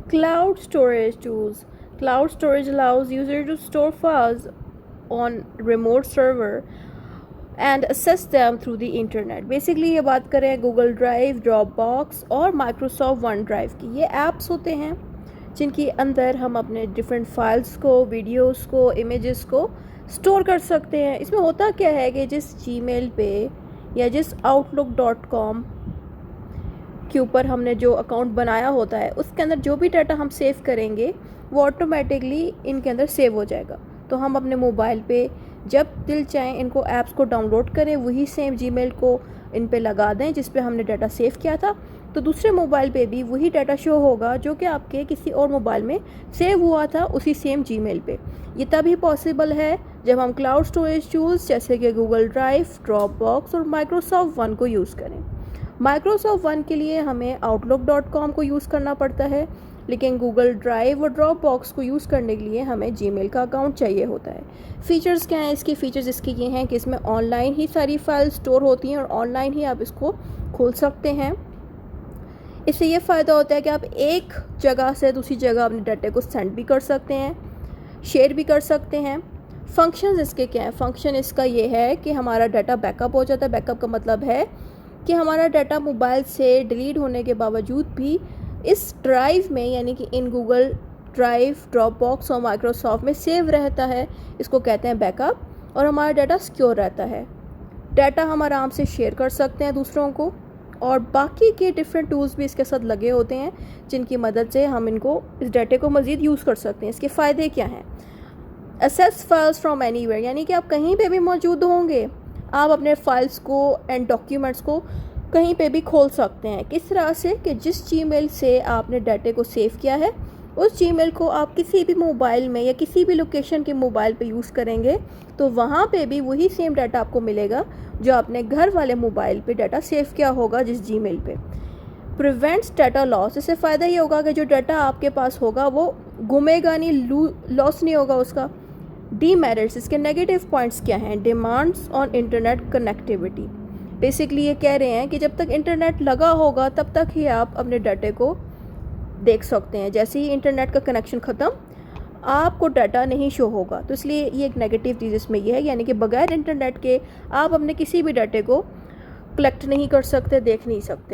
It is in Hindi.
Cloud storage tools. Cloud storage allows user to store files on remote server and access them through the internet. Basically ये बात करें गूगल ड्राइव, ड्रॉप बॉक्स और माइक्रोसॉफ्ट वन ड्राइव की, ये ऐप्स होते हैं जिनके अंदर हम अपने डिफरेंट फाइल्स को, वीडियोस को, इमेजेस को स्टोर कर सकते हैं। इसमें होता क्या है कि जिस जीमेल पे या जिस outlook.com के ऊपर हमने जो अकाउंट बनाया होता है उसके अंदर जो भी डाटा हम सेव करेंगे वो ऑटोमेटिकली इनके अंदर सेव हो जाएगा। तो हम अपने मोबाइल पे जब दिल चाहें इनको ऐप्स को डाउनलोड करें, वही सेम जीमेल को इन पे लगा दें जिस पे हमने डाटा सेव किया था, तो दूसरे मोबाइल पे भी वही डाटा शो होगा जो कि आपके किसी और मोबाइल में सेव हुआ था उसी सेम जीमेल पे। ये तभी पॉसिबल है जब हम क्लाउड स्टोरेज टूल्स जैसे कि गूगल ड्राइव, ड्रॉप बॉक्स और माइक्रोसॉफ्ट वन को यूज़ करें। माइक्रोसॉफ्ट वन के लिए हमें outlook.com को यूज़ करना पड़ता है, लेकिन गूगल ड्राइव और ड्रॉप बॉक्स को यूज़ करने के लिए हमें जीमेल का अकाउंट चाहिए होता है। फ़ीचर्स क्या हैं इसके? फ़ीचर्स इसके ये हैं कि इसमें ऑनलाइन ही सारी फाइल स्टोर होती हैं और ऑनलाइन ही आप इसको खोल सकते हैं। इससे ये फ़ायदा होता है कि आप एक जगह से दूसरी जगह अपने डाटे को सेंड भी कर सकते हैं, शेयर भी कर सकते हैं। फंक्शंस इसके क्या हैं? फंक्शन इसका ये है कि हमारा डाटा बैकअप हो जाता है। बैकअप का मतलब है कि हमारा डाटा मोबाइल से डिलीट होने के बावजूद भी इस ड्राइव में, यानी कि in Google drive, drop box और माइक्रोसॉफ्ट में सेव रहता है। इसको कहते हैं बैकअप, और हमारा डाटा सिक्योर रहता है। डाटा हम आराम से शेयर कर सकते हैं दूसरों को, और बाकी के डिफरेंट टूल्स भी इसके साथ लगे होते हैं जिनकी मदद से हम इनको, इस डाटे को मज़ीद यूज़ कर सकते हैं। इसके फ़ायदे क्या हैं? एक्सेस फाइल्स फ्रॉम एनीवेयर, यानी कि आप कहीं पे भी मौजूद होंगे, आप अपने फाइल्स को एंड डॉक्यूमेंट्स को कहीं पे भी खोल सकते हैं। किस तरह से कि जिस जीमेल से आपने डाटे को सेव किया है उस जीमेल को आप किसी भी मोबाइल में या किसी भी लोकेशन के मोबाइल पे यूज़ करेंगे तो वहाँ पे भी वही सेम डाटा आपको मिलेगा जो आपने घर वाले मोबाइल पे डाटा सेव किया होगा जिस जीमेल पे। प्रिवेंट्स डाटा लॉस, इससे फ़ायदा ये होगा कि जो डाटा आपके पास होगा वो गुमेगा नहीं, लॉस नहीं होगा उसका। डीमेरिट्स, इसके नेगेटिव पॉइंट्स क्या हैं? Demands on internet connectivity, basically ये कह रहे हैं कि जब तक इंटरनेट लगा होगा तब तक ही आप अपने डाटे को देख सकते हैं। जैसे ही इंटरनेट का कनेक्शन ख़त्म, आपको डाटा नहीं शो होगा। तो इसलिए ये एक नेगेटिव चीज़ इसमें यह है, यानी कि बगैर इंटरनेट के आप अपने किसी भी डाटे को कलेक्ट नहीं कर सकते, देख नहीं सकते।